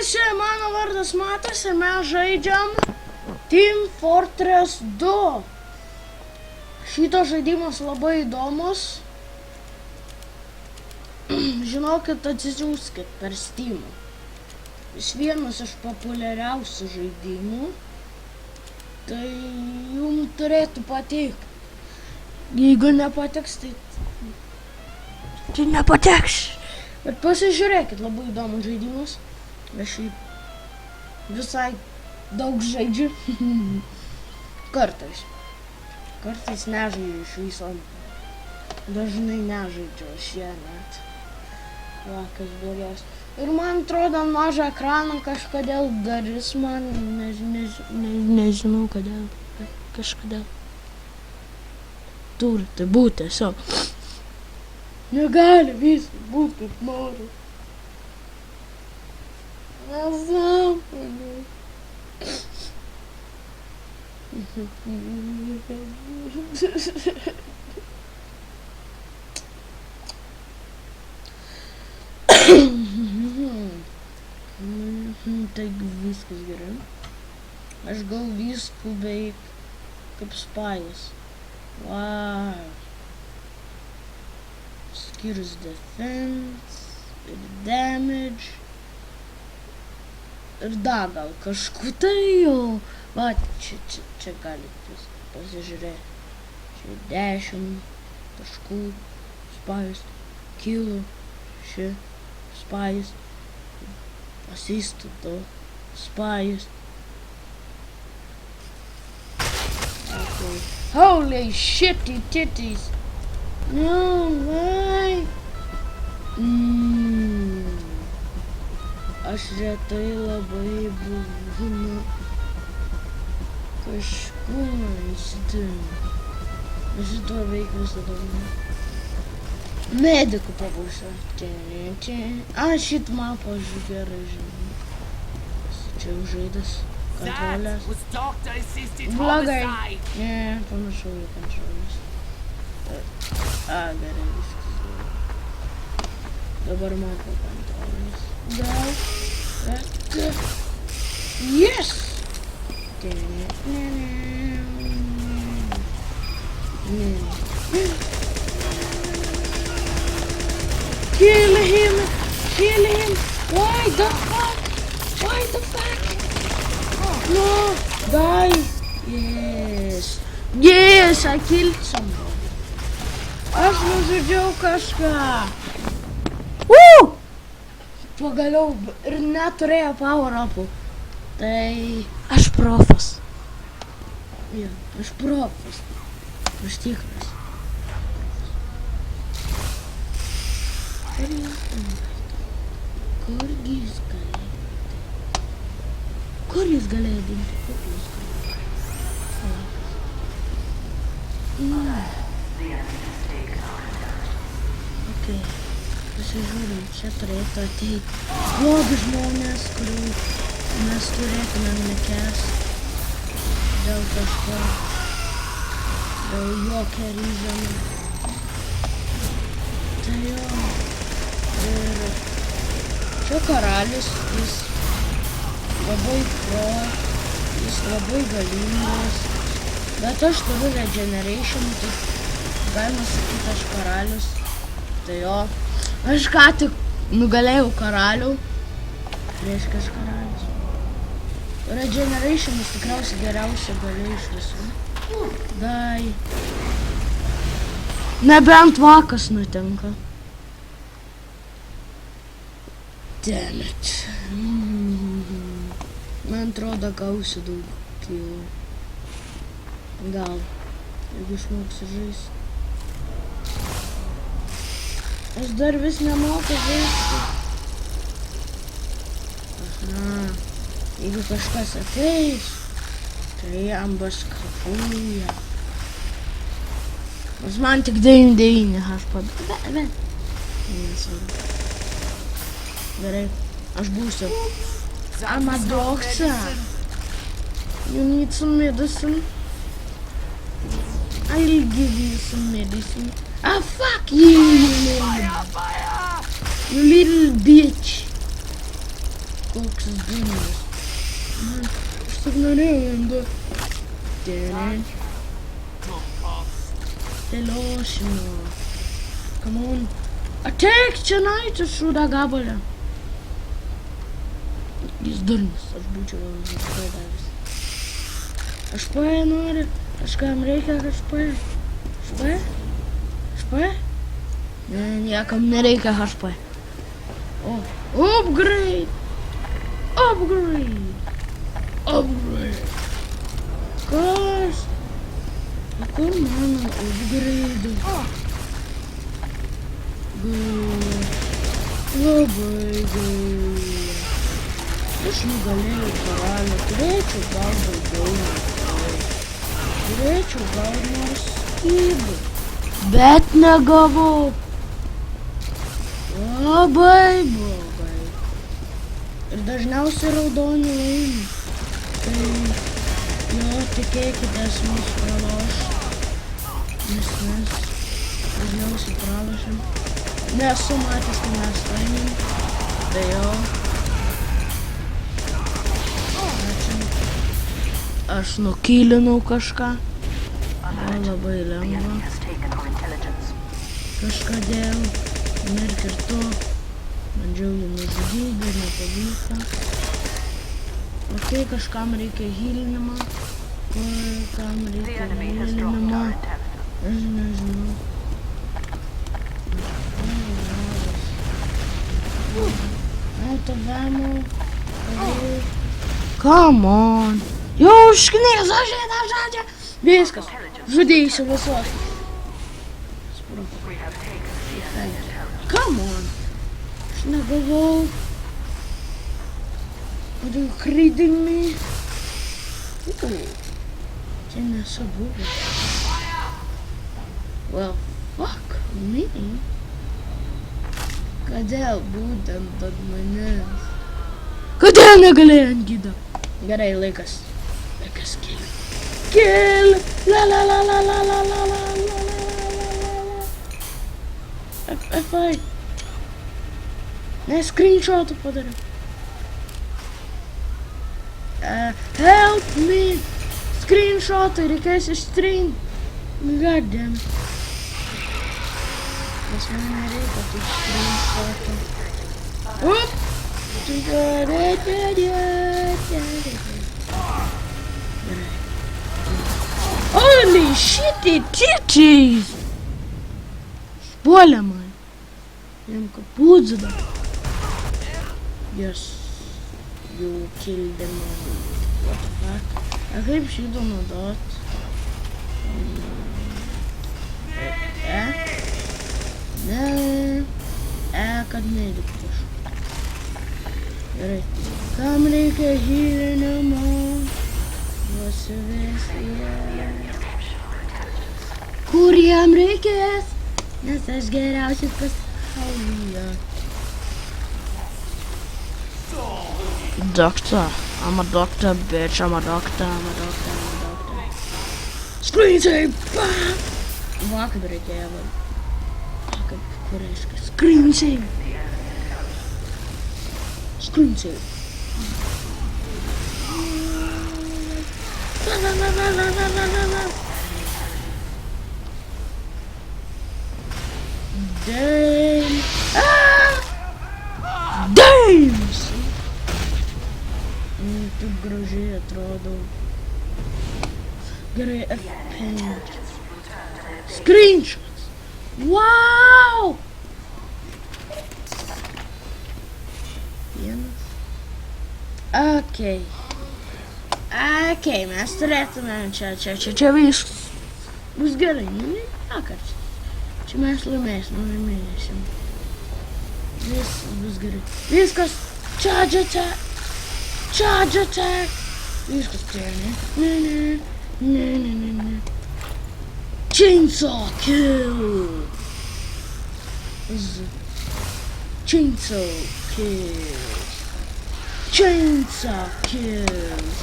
visi, mano vardas Matas ir mes žaidžiam Team Fortress 2. Šitas žaidimas labai įdomus. Žinokit, atsisiųskit per Steamą. Jis vienas iš populiariausių žaidimų. Tai jums turėtų patikti. Jeigu nepatiks, tai nepateks. Bet pasižiūrėkit, labai įdomus žaidimas. Aš jį visai daug žaidžiu. Kartais nežaidžiu iš viso. Dažnai nežaidžiu aš ją net. Va, kas blogiausia. Ir man atrodo, mažą ekraną kažkodėl darys man, nežinau kodėl, kažkodėl. Turite būti tiesiog. Negali viskas būti kaip noriu. Nesąmonė. Taigi viskas gerai. Aš gal visku beveik kaip spajas. Wow. Skirs defense ir damage. Ir dar gal kažku tai jau. Va, čia galit viską pasižiūrėti. Čia 10 taškų spajas, kilo, čia spajas. Assisted though. Spies. Okay. Holy shitty titties. No way. Aš retai labai būnu kažkur įsitimu. Aš šito veik visada būnu. Medikų pabūsiu. Šit mapą aš gerai žinau. Čia jau žaidas. Kontrolės. Blogai. Ne, panašau į kontrolės. Gerai viskas. Dabar mapą kontrolės. Gal. Yes! Kill him! Why the fuck? No! Die! Yes, I killed somebody. Aš nužudžiau kažką. Pagaliau ir neturėjo power upų. Tai aš profas. Jo, aš profas. Aš tikras. Kur jis galėjo dingti? Ok, pasižiūrim, čia turėtų ateiti blogi žmonės, kurių mes turėtumėm nekęsti dėl kažko, dėl jokio reasono. Tai jo. Ir čia karalius, jis labai pro, jis labai galingas, bet aš turiu regeneration, tai galima sakyti aš karalius. Tai jo, aš ką tik nugalėjau karalių, reiškia aš karalius. Regeneration tikriausiai geriausia galia iš visų. Dai. Nebent vakas nutinka. Damn it. Man atrodo, gausiu daug kilų. Gal, jeigu išmoksiu žaisti. Aš dar vis nemoku žaisti. Aha, jeigu kažkas ateis, tai jam bus kapuja. Nes man tik 9 HP. Nesvarbu. Gerai, aš būsiu. I'm a doctor. You need some medicine? I'll give you some medicine. Ah, fuck you, you little bitch. koks dūmas. Man, aš tik norėjau jam duoti. Dėnė. Telošino. Come on. Ateik čia naitis šūdą gabalę. Jis durnis, aš būčiau HP davęs. HP nori, kažkam reikia HP. HP? HP? Ne, niekam nereikia HP. O, upgrade! Upgrade! Upgrade! Kas? O kur mano upgrade? Gaila. Labai gaila. Aš nugalėjau karalių, turėčiau gal daugiau nors. Turėčiau gal nors skydų. Bet negavau. Labai blogai. Ir dažniausiai raudoni laimi. Tai jo, tikėkitės mus praloš. Nes mes dažniausiai pralošim. Nesu matęs, kai mes laimim. Tai jo. Aš nukylinau kažką. Labai lengva. Kažkodėl. Ir kartu bandžiau jį nužudyti, bet nepavyko. Ok, kažkam reikia healinimo. Kam reikia healinimo. Aš nežinau. Autovamo. Come on. Jau užknėza žaidžia. Viskas. Žudysiu visos. Come on. Aš negavau. Are you kidding me? Čia nesu buvęs. Well, fuck me. Kodėl būtent ant manęs? Kodėl negalėjai ant gido? Gerai, laikas. Laikas kill. Kill! La la la la la la la la la la. F5. Ne, screenshotų padariau. Help me! Screenshotai, reikės ištrin. God damn. Nes man nereikia tų screenshotų. Up! Holy shit, titties! Spoiler man. Jam kaput zada. Yes. You killed them all. What the fuck? A kaip šito naudot? Ne. Kad neliktų. Gerai. Kam reikia healinimo? Kur jam reikės? Nes aš geriausias pasaulyje. Doctor. I'm a doctor, bitch. I'm a doctor. Screen save! Va, kaip reikėjo. Kaip, kur reiškia? Screen save! Screen save! Damn! Damn! Taip gražiai atrodo. Gerai, F5. Screenshots! Wow! Vienas. Okay. Okay, mes turėtume čia viskas. Bus gerai, nekart. Čia mes laimėsim. Viskas bus gerai. Viskas. Charge attack. Viskas čia, ne. Chainsaw kill. Chainsaw kills.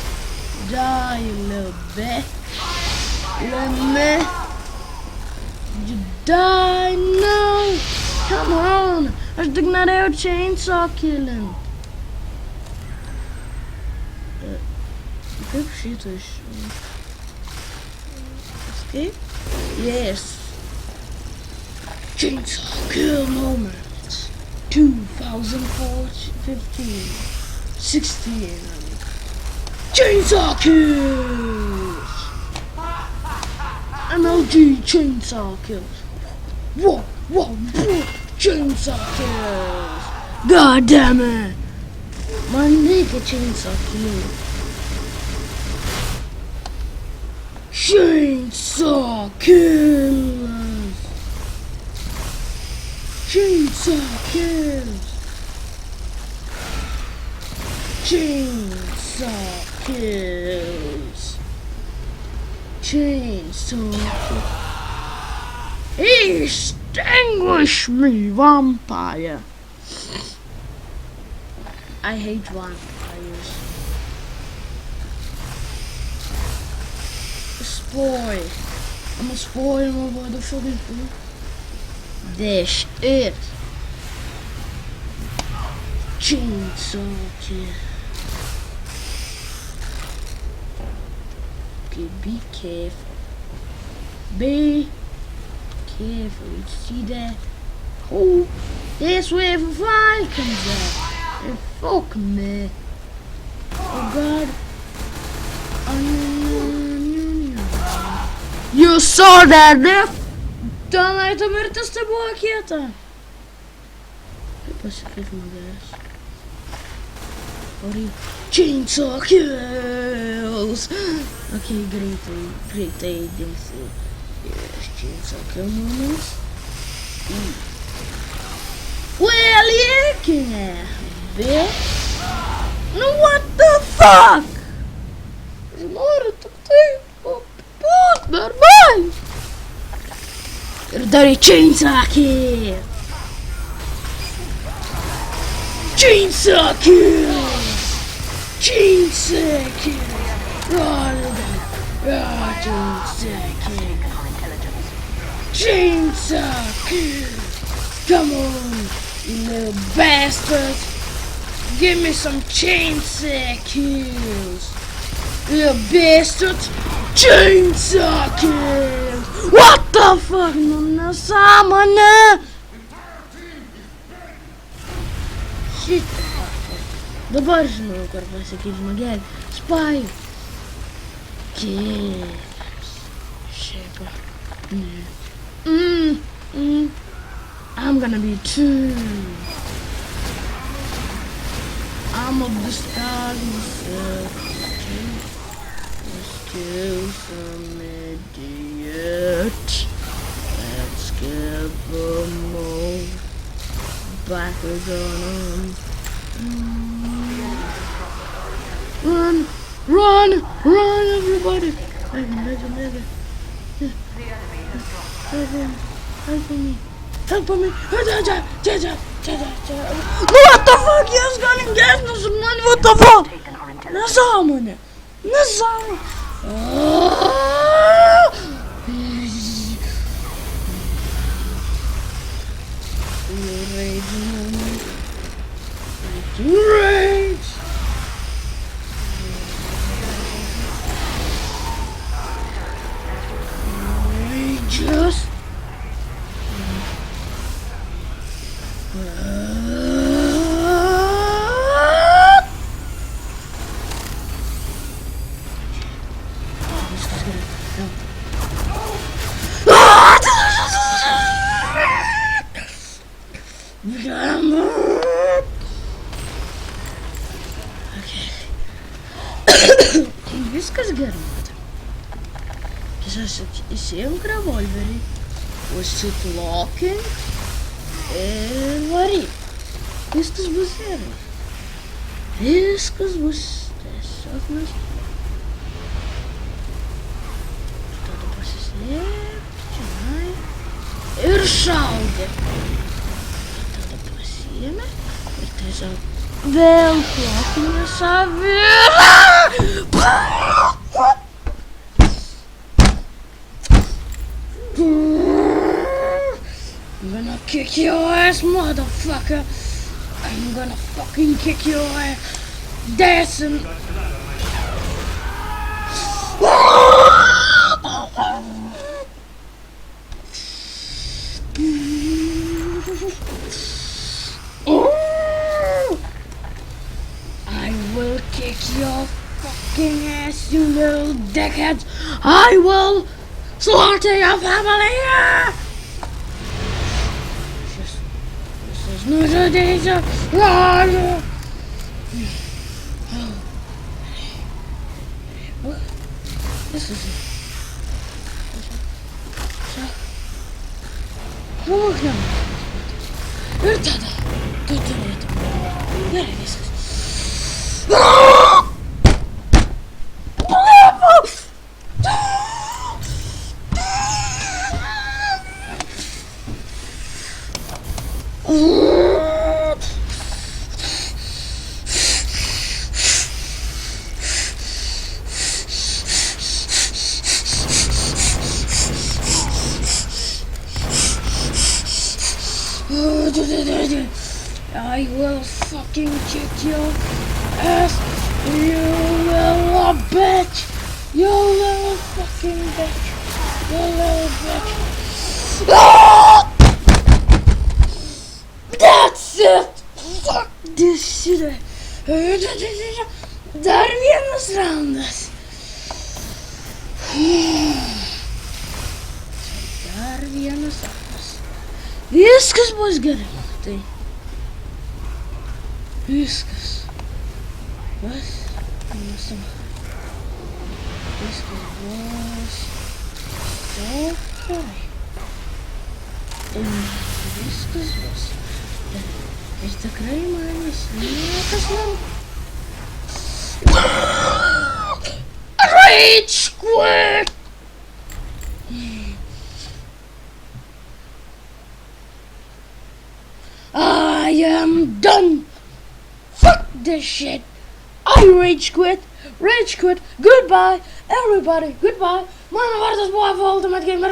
Die, little bitch. You die now. Come on. Aš tik norėjau chainsaw killing. Kaip šito iš... Escape? Yes. Chainsaw Kill Moment. 2015. 16. Chainsaw Kills! MLG Chainsaw Kills. Whoa, whoa, whoa. Chainsaw Kills. God damn it. My nigga Chainsaw Kills. Chainsaw Kills. Chainsaw Kills. Chainsaw Kills. Chainsaw Kills. Extinguish me, vampire. I hate vampires. Spoil. I'm a spoil my motherfucking food. This it. Chainsaw Kill. Okay, be careful. Be careful. You see that? Oh, that's where the fire comes out. And fuck me. Oh God. You saw that, ne? Tenai ta mirtis tai buvo kieta. Kaip pasipikino geras. Chainsaw Kills. Okay, greitai dingsi. Yes, Chainsaw Kill moments. Well, yeah, bitch. No, what the fuck? Noriu tik taip būt, normaliai. Ir dar į Chainsaw Kill. Chainsaw Kill. Chainsaw Kill. Chainsaw Kill. Chainsaw Kill. Come on, you little bastard. Give me some Chainsaw Kills. You bastard. Chainsaw Kills. What the fuck? Nu nesąmonė. Shit. Dabar žinau, kur pasakyti žmogelį. Spy. Kills. Šiaip. I'm gonna be too. I'm of the stars myself. Let's kill some idiot. Let's give them more. Backwards on them. Run! Run! Run, everybody! Mega. Help me! Help me! What the fuck? Yes, gunning gas, no some money, what the fuck? Nesąmonė! Nesąmonė! Rage! Just viskas gerai. Tiesiog įsijunk revolverį, užsitlokink ir varyk. Viskas bus gerai. Viskas bus tiesiog mes. Tada pasislėpk čionai ir šaudė. Tada pasiėmė ir tiesiog vėl klokinė savyra. I'm gonna kick your ass, motherfucker. I'm gonna fucking kick your ass. Dancing. I will kick your fucking ass, you little dickheads. I will slaughter your family. This is not a danger. This is it. Помог нам. Вертада. Тут это. Я вискас. I will fucking kick your ass, you little bitch! You little fucking bitch! You little bitch! Ah! That's it! Fuck this shit! Dar vienas raundas! Dar vienas raundas! Viskas bus gerai! Tai viskas bus mūsų. Viskas bus gerai. Viskas bus gerai. Ir tikrai manęs niekas Rage quit! I am done! Fuck this shit! I rage quit! Rage quit! Goodbye! Everybody! Goodbye! Mano vardas buvo Ultimate Gamer!